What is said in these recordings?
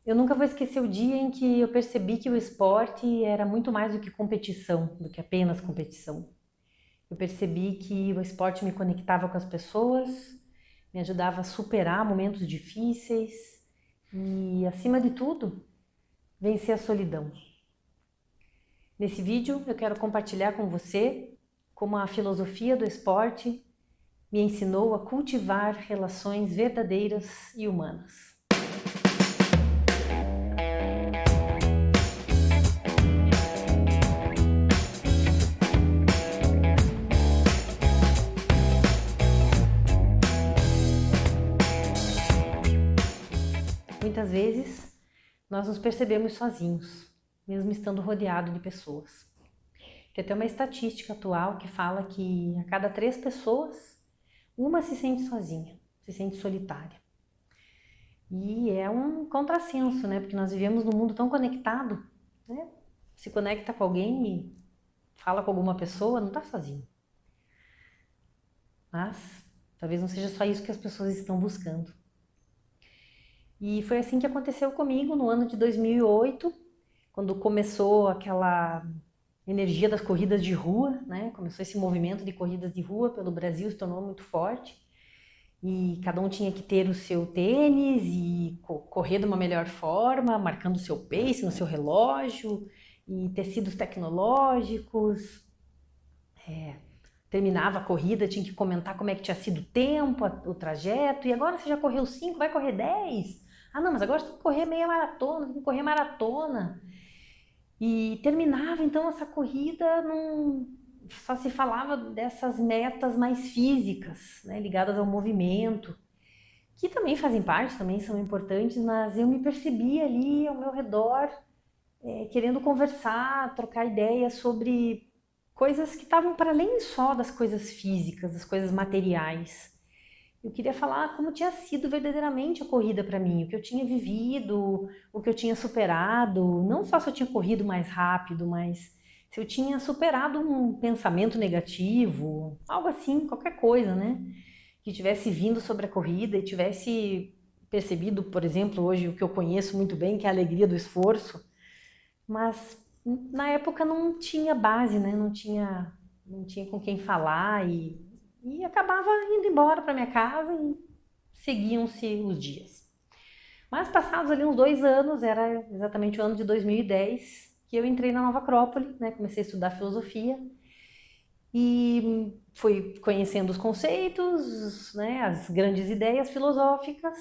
Eu nunca vou esquecer o dia em que eu percebi que o esporte era muito mais do que competição, do que apenas competição. Eu percebi que o esporte me conectava com as pessoas, me ajudava a superar momentos difíceis e, acima de tudo, vencer a solidão. Nesse vídeo eu quero compartilhar com você como a filosofia do esporte me ensinou a cultivar relações verdadeiras e humanas. Muitas vezes nós nos percebemos sozinhos, mesmo estando rodeado de pessoas. Tem até uma estatística atual que fala que a cada 3 pessoas, uma se sente sozinha, se sente solitária. E é um contrassenso, né? Porque nós vivemos num mundo tão conectado, né? Se conecta com alguém e fala com alguma pessoa, não está sozinho. Mas talvez não seja só isso que as pessoas estão buscando. E foi assim que aconteceu comigo no ano de 2008, quando começou aquela energia das corridas de rua, né? Começou esse movimento de corridas de rua pelo Brasil, se tornou muito forte. E cada um tinha que ter o seu tênis e correr de uma melhor forma, marcando o seu pace no seu relógio, e tecidos tecnológicos. Terminava a corrida, tinha que comentar como é que tinha sido o tempo, o trajeto, e agora você já correu 5, vai correr 10? Ah não, mas agora você tem que correr meia maratona, tem que correr maratona. E terminava então essa corrida, só se falava dessas metas mais físicas, né, ligadas ao movimento, que também fazem parte, também são importantes, mas eu me percebi ali ao meu redor, querendo conversar, trocar ideias sobre coisas que estavam para além só das coisas físicas, das coisas materiais. Eu queria falar como tinha sido verdadeiramente a corrida para mim, o que eu tinha vivido, o que eu tinha superado, não só se eu tinha corrido mais rápido, mas se eu tinha superado um pensamento negativo, algo assim, qualquer coisa, né? Que tivesse vindo sobre a corrida e tivesse percebido, por exemplo, hoje o que eu conheço muito bem, que é a alegria do esforço, mas na época não tinha base, né? Não tinha com quem falar e acabava indo embora para minha casa e seguiam-se os dias. Mas passados ali uns 2 anos, era exatamente o ano de 2010, que eu entrei na Nova Acrópole, né? Comecei a estudar filosofia e fui conhecendo os conceitos, né? As grandes ideias filosóficas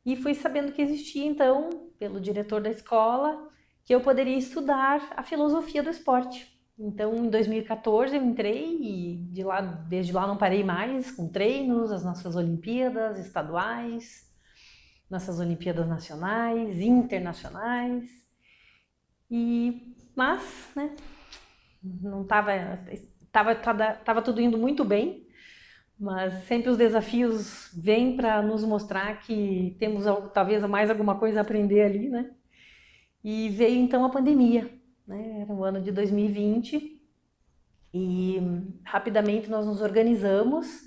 e fui sabendo que existia então, pelo diretor da escola, que eu poderia estudar a filosofia do esporte. Então, em 2014 eu entrei e desde lá não parei mais com treinos, as nossas Olimpíadas estaduais, nossas Olimpíadas nacionais, internacionais. Mas, né, não tava tudo indo muito bem, mas sempre os desafios vêm para nos mostrar que temos talvez mais alguma coisa a aprender ali, né? E veio então a pandemia, né? Era o ano de 2020 e rapidamente nós nos organizamos,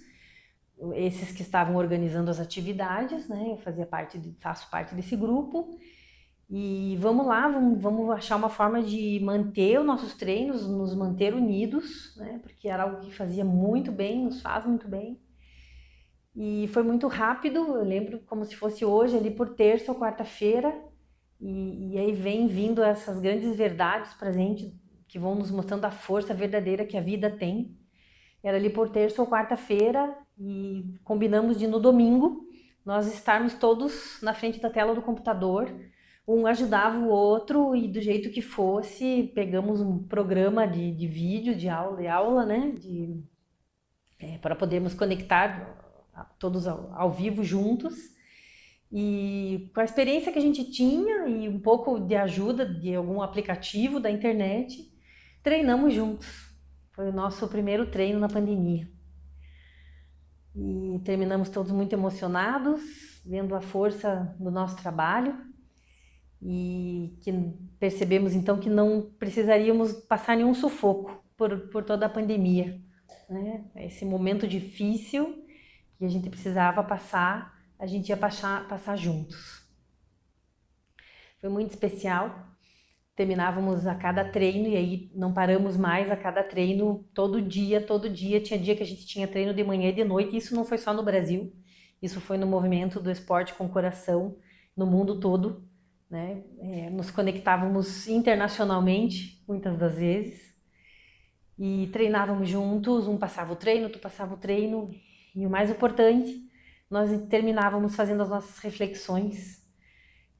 esses que estavam organizando as atividades, né? Eu faço parte desse grupo e vamos lá, vamos achar uma forma de manter os nossos treinos, nos manter unidos, né? Porque era algo que fazia muito bem, nos faz muito bem. E foi muito rápido, eu lembro como se fosse hoje, ali por terça ou quarta-feira, e aí vem vindo essas grandes verdades pra gente, que vão nos mostrando a força verdadeira que a vida tem. Era ali por terça ou quarta-feira, e combinamos de no domingo, nós estarmos todos na frente da tela do computador, um ajudava o outro, e do jeito que fosse, pegamos um programa de vídeo, de aula, né, para podermos conectar todos ao vivo juntos. E com a experiência que a gente tinha e um pouco de ajuda de algum aplicativo da internet, treinamos juntos. Foi o nosso primeiro treino na pandemia. E terminamos todos muito emocionados, vendo a força do nosso trabalho e que percebemos então que não precisaríamos passar nenhum sufoco por toda a pandemia, né? Esse momento difícil que a gente precisava passar, a gente ia passar juntos. Foi muito especial. Terminávamos a cada treino e aí não paramos mais a cada treino, todo dia. Tinha dia que a gente tinha treino de manhã e de noite. Isso não foi só no Brasil, isso foi no movimento do esporte com coração no mundo todo, né? Nos conectávamos internacionalmente, muitas das vezes, e treinávamos juntos, um passava o treino, outro passava o treino, e o mais importante, nós terminávamos fazendo as nossas reflexões,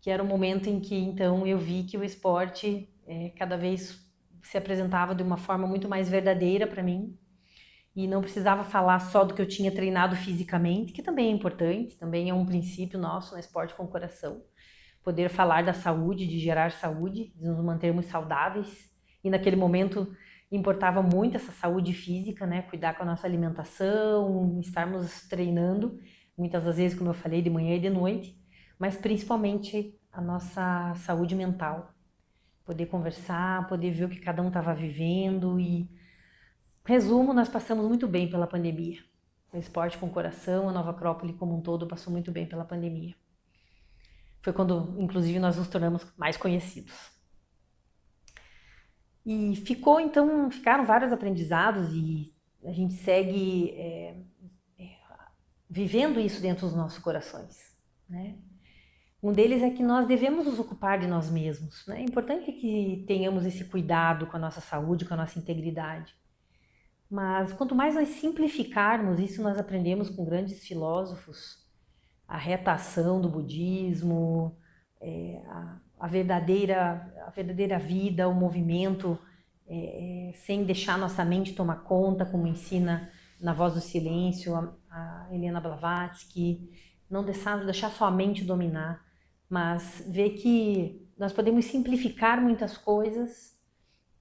que era o momento em que então eu vi que o esporte cada vez se apresentava de uma forma muito mais verdadeira para mim, e não precisava falar só do que eu tinha treinado fisicamente, que também é importante, também é um princípio nosso no esporte com coração, poder falar da saúde, de gerar saúde, de nos mantermos saudáveis, e naquele momento importava muito essa saúde física, né? Cuidar com a nossa alimentação, estarmos treinando, muitas das vezes, como eu falei, de manhã e de noite, mas principalmente a nossa saúde mental, poder conversar, poder ver o que cada um estava vivendo e, resumo, nós passamos muito bem pela pandemia. O esporte com coração, a Nova Acrópole como um todo passou muito bem pela pandemia. Foi quando, inclusive, nós nos tornamos mais conhecidos. E ficaram vários aprendizados e a gente segue vivendo isso dentro dos nossos corações, né? Um deles é que nós devemos nos ocupar de nós mesmos, né? É importante que tenhamos esse cuidado com a nossa saúde, com a nossa integridade. Mas quanto mais nós simplificarmos, isso nós aprendemos com grandes filósofos, a reta ação do budismo, a verdadeira vida, o movimento, sem deixar nossa mente tomar conta, como ensina na Voz do Silêncio a Helena Blavatsky, não deixar sua mente dominar, mas ver que nós podemos simplificar muitas coisas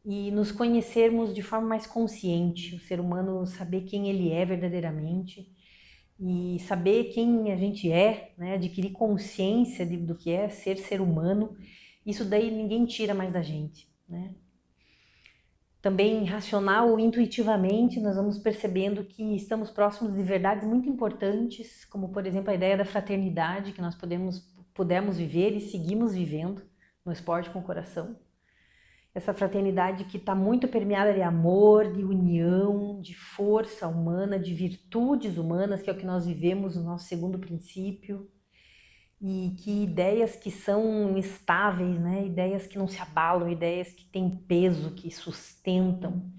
e nos conhecermos de forma mais consciente, o ser humano saber quem ele é verdadeiramente e saber quem a gente é, né? Adquirir consciência do que é ser humano, isso daí ninguém tira mais da gente, né? Também racional ou intuitivamente nós vamos percebendo que estamos próximos de verdades muito importantes, como por exemplo a ideia da fraternidade que nós pudemos viver e seguimos vivendo no esporte com coração. Essa fraternidade que está muito permeada de amor, de união, de força humana, de virtudes humanas, que é o que nós vivemos no nosso segundo princípio, e que ideias que são estáveis, né? Ideias que não se abalam, ideias que têm peso, que sustentam.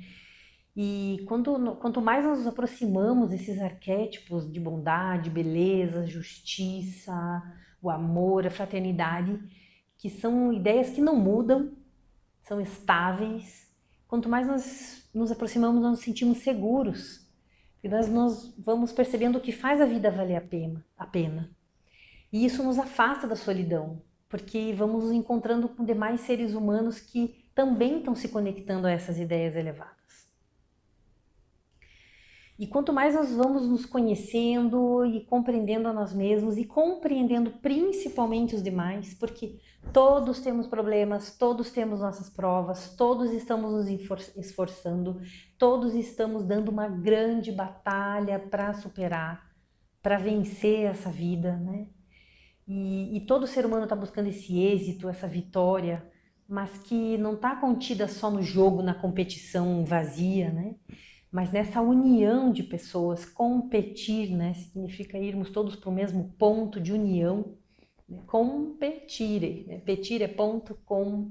E quanto mais nós nos aproximamos desses arquétipos de bondade, beleza, justiça, o amor, a fraternidade, que são ideias que não mudam, são estáveis, quanto mais nós nos aproximamos, nós nos sentimos seguros, e nós vamos percebendo o que faz a vida valer a pena. E isso nos afasta da solidão, porque vamos nos encontrando com demais seres humanos que também estão se conectando a essas ideias elevadas. E quanto mais nós vamos nos conhecendo e compreendendo a nós mesmos e compreendendo principalmente os demais, porque todos temos problemas, todos temos nossas provas, todos estamos nos esforçando, todos estamos dando uma grande batalha para superar, para vencer essa vida, né? E todo ser humano está buscando esse êxito, essa vitória, mas que não está contida só no jogo, na competição vazia, né? Mas nessa união de pessoas. Competir, né? Significa irmos todos para o mesmo ponto de união, né? Competire, né? Petir é ponto,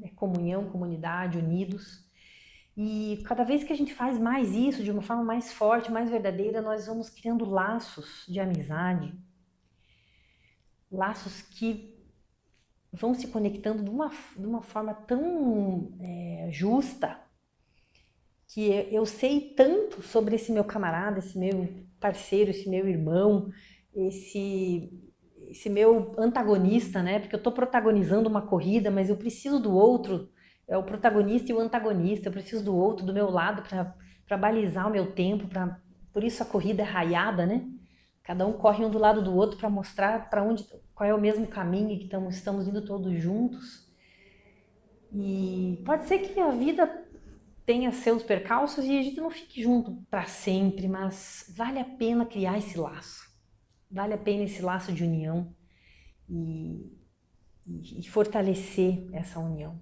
é comunhão, comunidade, unidos. E cada vez que a gente faz mais isso, de uma forma mais forte, mais verdadeira, nós vamos criando laços de amizade, laços que vão se conectando de uma forma tão justa, que eu sei tanto sobre esse meu camarada, esse meu parceiro, esse meu irmão, esse meu antagonista, né? Porque eu estou protagonizando uma corrida, mas eu preciso do outro, é o protagonista e o antagonista, eu preciso do outro do meu lado para balizar o meu tempo, por isso a corrida é raiada, né? Cada um corre um do lado do outro para mostrar qual é o mesmo caminho e que estamos indo todos juntos. E pode ser que a vida tenha seus percalços e a gente não fique junto para sempre, mas vale a pena criar esse laço. Vale a pena esse laço de união. E e fortalecer essa união.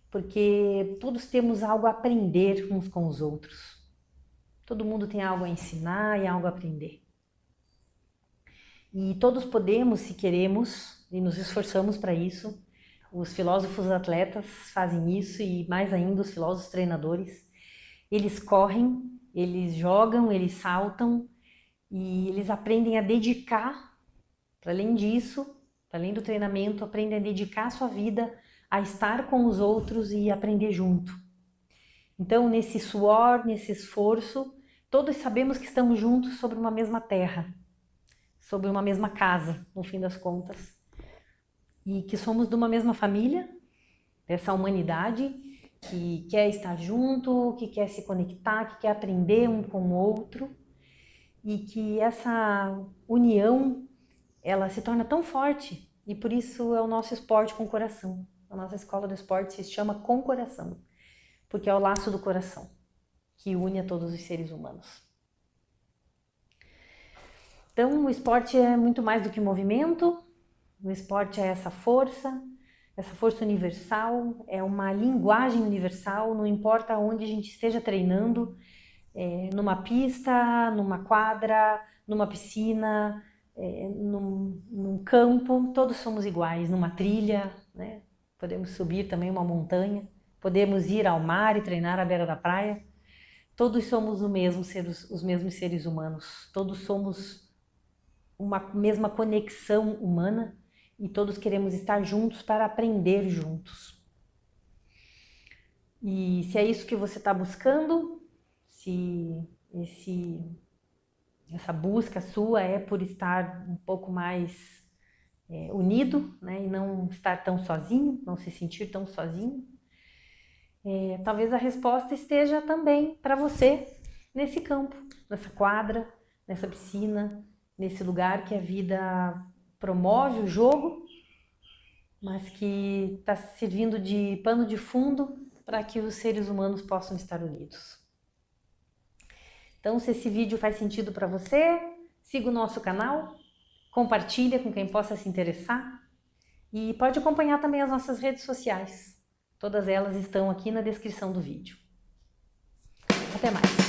Porque todos temos algo a aprender uns com os outros. Todo mundo tem algo a ensinar e algo a aprender. E todos podemos, se queremos, e nos esforçamos para isso. Os filósofos atletas fazem isso e mais ainda os filósofos treinadores. Eles correm, eles jogam, eles saltam e eles aprendem a dedicar, para além disso, para além do treinamento, aprendem a dedicar a sua vida a estar com os outros e aprender junto. Então, nesse suor, nesse esforço, todos sabemos que estamos juntos sobre uma mesma terra, sobre uma mesma casa, no fim das contas. E que somos de uma mesma família, dessa humanidade, que quer estar junto, que quer se conectar, que quer aprender um com o outro. E que essa união, ela se torna tão forte, e por isso é o nosso esporte com coração. A nossa escola do esporte se chama Com Coração, porque é o laço do coração que une a todos os seres humanos. Então, o esporte é muito mais do que movimento, o esporte é essa força universal, é uma linguagem universal, não importa onde a gente esteja treinando, numa pista, numa quadra, numa piscina, num campo, todos somos iguais, numa trilha, né? Podemos subir também uma montanha, podemos ir ao mar e treinar à beira da praia. Todos somos os mesmos seres humanos, todos somos uma mesma conexão humana e todos queremos estar juntos para aprender juntos. E se é isso que você está buscando, se essa busca sua é por estar um pouco mais unido, né, e não estar tão sozinho, não se sentir tão sozinho, talvez a resposta esteja também para você nesse campo, nessa quadra, nessa piscina, nesse lugar que a vida promove o jogo, mas que está servindo de pano de fundo para que os seres humanos possam estar unidos. Então, se esse vídeo faz sentido para você, siga o nosso canal, compartilha com quem possa se interessar e pode acompanhar também as nossas redes sociais. Todas elas estão aqui na descrição do vídeo. Até mais!